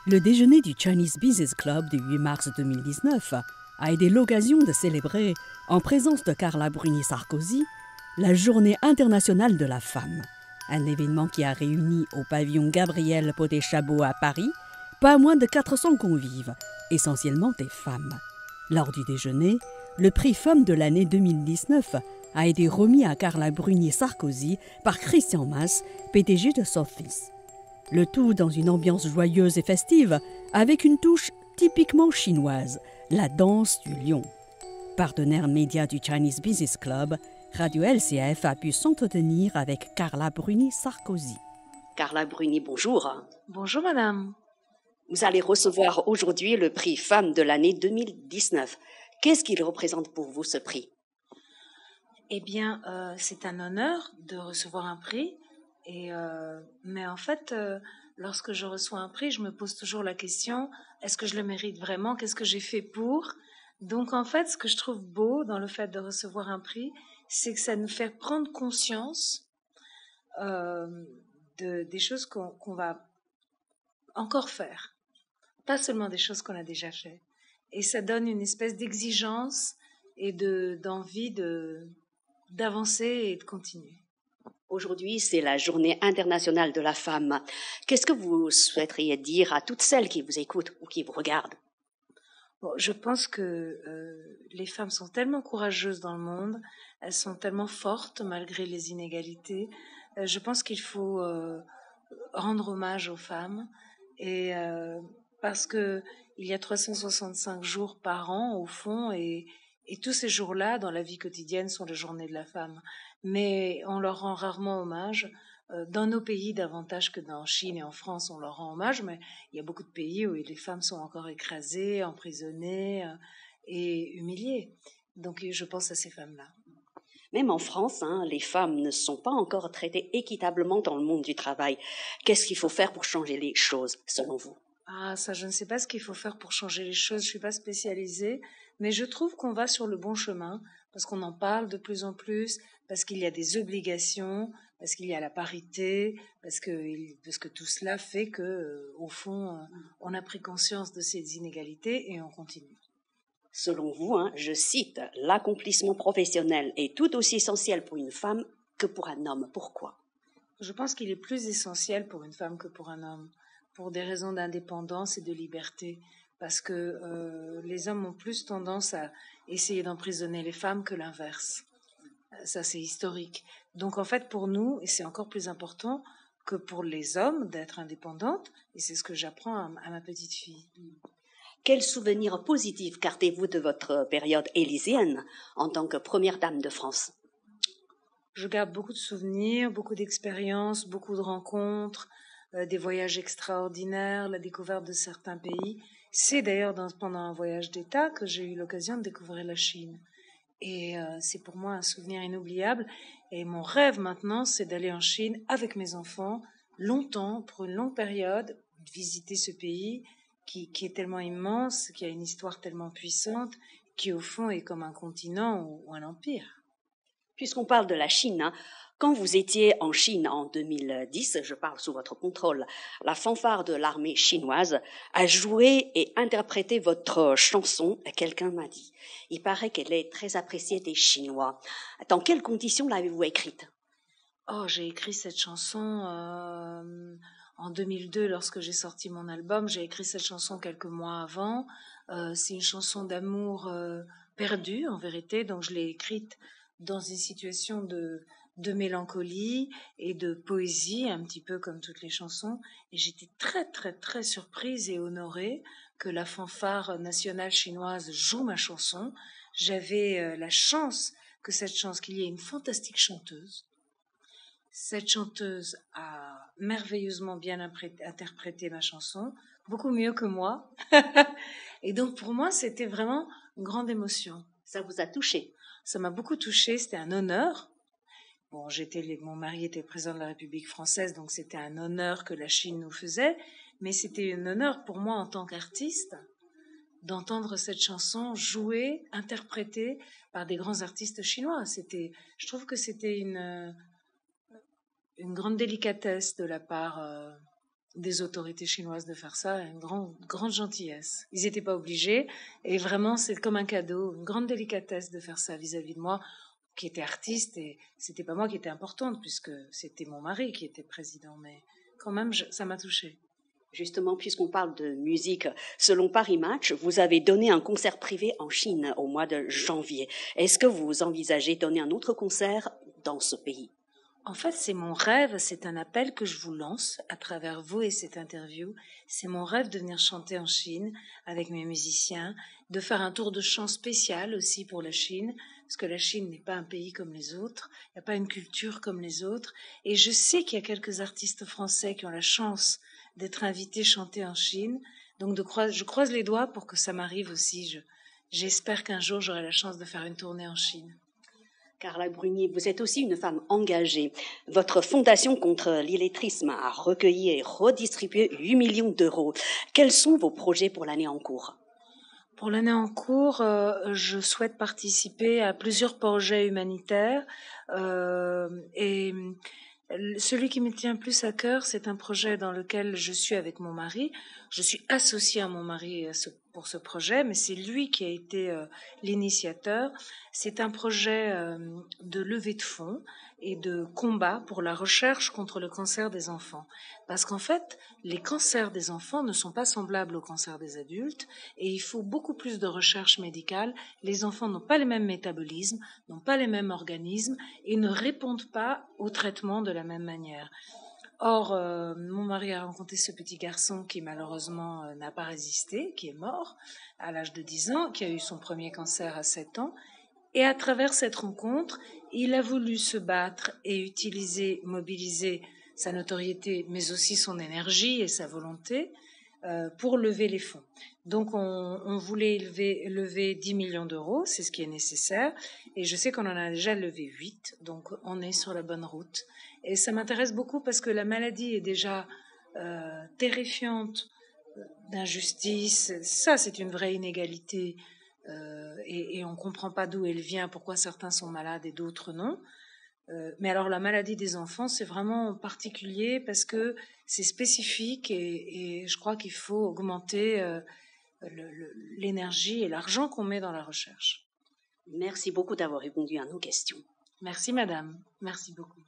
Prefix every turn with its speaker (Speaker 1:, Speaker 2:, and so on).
Speaker 1: Le déjeuner du Chinese Business Club du 8 mars 2019 a été l'occasion de célébrer, en présence de Carla Bruni-Sarkozy, la Journée internationale de la femme, un événement qui a réuni au pavillon Gabriel Potet-Chabot à Paris pas moins de 400 convives, essentiellement des femmes. Lors du déjeuner, le prix Femme de l'année 2019 a été remis à Carla Bruni-Sarkozy par Christian Mas, PDG de Sotheby's. Le tout dans une ambiance joyeuse et festive, avec une touche typiquement chinoise, la danse du lion. Partenaire média du Chinese Business Club, Radio LCF a pu s'entretenir avec Carla Bruni-Sarkozy.
Speaker 2: Carla Bruni, bonjour.
Speaker 3: Bonjour madame.
Speaker 2: Vous allez recevoir aujourd'hui le prix Femme de l'année 2019. Qu'est-ce qu'il représente pour vous, ce prix?
Speaker 3: Eh bien, c'est un honneur de recevoir un prix. Mais en fait, lorsque je reçois un prix, je me pose toujours la question, est-ce que je le mérite vraiment? Qu'est-ce que j'ai fait pour? Donc en fait, ce que je trouve beau dans le fait de recevoir un prix, c'est que ça nous fait prendre conscience des choses qu'on va encore faire. Pas seulement des choses qu'on a déjà fait. Et ça donne une espèce d'exigence et d'envie d'avancer et de continuer.
Speaker 2: Aujourd'hui, c'est la Journée internationale de la femme. Qu'est-ce que vous souhaiteriez dire à toutes celles qui vous écoutent ou qui vous regardent?
Speaker 3: Bon, je pense que les femmes sont tellement courageuses dans le monde, elles sont tellement fortes malgré les inégalités. Je pense qu'il faut rendre hommage aux femmes et parce que il y a 365 jours par an au fond et tous ces jours-là dans la vie quotidienne sont les journées de la femme. Mais on leur rend rarement hommage. Dans nos pays, davantage que en Chine et en France, on leur rend hommage, mais il y a beaucoup de pays où les femmes sont encore écrasées, emprisonnées et humiliées. Donc je pense à ces femmes-là.
Speaker 2: Même en France, les femmes ne sont pas encore traitées équitablement dans le monde du travail. Qu'est-ce qu'il faut faire pour changer les choses, selon vous?
Speaker 3: Ah, ça, je ne sais pas ce qu'il faut faire pour changer les choses. Je suis pas spécialisée, mais je trouve qu'on va sur le bon chemin parce qu'on en parle de plus en plus, parce qu'il y a des obligations, parce qu'il y a la parité, parce que tout cela fait que, au fond, on a pris conscience de ces inégalités et on continue.
Speaker 2: Selon vous, je cite, l'accomplissement professionnel est tout aussi essentiel pour une femme que pour un homme. Pourquoi?
Speaker 3: Je pense qu'il est plus essentiel pour une femme que pour un homme, pour des raisons d'indépendance et de liberté, parce que les hommes ont plus tendance à essayer d'emprisonner les femmes que l'inverse. Ça, c'est historique. Donc, en fait, pour nous, et c'est encore plus important que pour les hommes d'être indépendantes, et c'est ce que j'apprends à ma petite fille.
Speaker 2: Quel souvenir positif gardez-vous de votre période élyséenne en tant que première dame de France?
Speaker 3: Je garde beaucoup de souvenirs, beaucoup d'expériences, beaucoup de rencontres, des voyages extraordinaires, la découverte de certains pays. C'est d'ailleurs pendant un voyage d'État que j'ai eu l'occasion de découvrir la Chine. Et c'est pour moi un souvenir inoubliable. Et mon rêve maintenant, c'est d'aller en Chine avec mes enfants, longtemps, pour une longue période, visiter ce pays qui est tellement immense, qui a une histoire tellement puissante, qui au fond est comme un continent ou un empire.
Speaker 2: Puisqu'on parle de la Chine, quand vous étiez en Chine en 2010, je parle sous votre contrôle, la fanfare de l'armée chinoise a joué et interprété votre chanson, quelqu'un m'a dit. Il paraît qu'elle est très appréciée des Chinois. Dans quelles conditions l'avez-vous écrite?
Speaker 3: Oh, j'ai écrit cette chanson en 2002 lorsque j'ai sorti mon album. J'ai écrit cette chanson quelques mois avant. C'est une chanson d'amour perdue en vérité, donc je l'ai écrite dans une situation de mélancolie et de poésie, un petit peu comme toutes les chansons. Et j'étais très, très, très surprise et honorée que la fanfare nationale chinoise joue ma chanson. J'avais la chance qu'il y ait une fantastique chanteuse. Cette chanteuse a merveilleusement bien interprété ma chanson, beaucoup mieux que moi. Et donc pour moi, c'était vraiment une grande émotion.
Speaker 2: Ça vous a touché?
Speaker 3: Ça m'a beaucoup touchée, c'était un honneur. Bon, mon mari était président de la République française, donc c'était un honneur que la Chine nous faisait, mais c'était un honneur pour moi en tant qu'artiste d'entendre cette chanson jouée, interprétée par des grands artistes chinois. Je trouve que c'était une grande délicatesse de la part des autorités chinoises de faire ça, une grande gentillesse. Ils n'étaient pas obligés, et vraiment c'est comme un cadeau, une grande délicatesse de faire ça vis-à-vis de moi, qui était artiste, et c'était pas moi qui était importante, puisque c'était mon mari qui était président, mais quand même ça m'a touchée.
Speaker 2: Justement, puisqu'on parle de musique, selon Paris Match, vous avez donné un concert privé en Chine au mois de janvier. Est-ce que vous envisagez donner un autre concert dans ce pays?
Speaker 3: En fait, c'est mon rêve, c'est un appel que je vous lance à travers vous et cette interview. C'est mon rêve de venir chanter en Chine avec mes musiciens, de faire un tour de chant spécial aussi pour la Chine, parce que la Chine n'est pas un pays comme les autres, il n'y a pas une culture comme les autres. Et je sais qu'il y a quelques artistes français qui ont la chance d'être invités chanter en Chine. Donc je croise les doigts pour que ça m'arrive aussi. J'espère qu'un jour j'aurai la chance de faire une tournée en Chine.
Speaker 2: Carla Bruni, vous êtes aussi une femme engagée. Votre fondation contre l'illettrisme a recueilli et redistribué 8 millions d'euros. Quels sont vos projets pour l'année en cours?
Speaker 3: Pour l'année en cours, je souhaite participer à plusieurs projets humanitaires et celui qui me tient plus à cœur, c'est un projet dans lequel je suis avec mon mari. Je suis associée à mon mari pour ce projet, mais c'est lui qui a été l'initiateur. C'est un projet de levée de fonds et de combat pour la recherche contre le cancer des enfants. Parce qu'en fait, les cancers des enfants ne sont pas semblables aux cancers des adultes et il faut beaucoup plus de recherche médicale. Les enfants n'ont pas les mêmes métabolismes, n'ont pas les mêmes organismes et ne répondent pas au traitement de la même manière. Or, mon mari a rencontré ce petit garçon qui malheureusement n'a pas résisté, qui est mort à l'âge de 10 ans, qui a eu son premier cancer à 7 ans. Et à travers cette rencontre, il a voulu se battre et mobiliser sa notoriété, mais aussi son énergie et sa volonté pour lever les fonds. Donc on voulait lever 10 millions d'euros, c'est ce qui est nécessaire, et je sais qu'on en a déjà levé 8, donc on est sur la bonne route. Et ça m'intéresse beaucoup parce que la maladie est déjà terrifiante d'injustice, ça c'est une vraie inégalité, et on ne comprend pas d'où elle vient, pourquoi certains sont malades et d'autres non. Mais alors la maladie des enfants, c'est vraiment particulier parce que c'est spécifique et je crois qu'il faut augmenter l'énergie et l'argent qu'on met dans la recherche.
Speaker 2: Merci beaucoup d'avoir répondu à nos questions.
Speaker 3: Merci madame, merci beaucoup.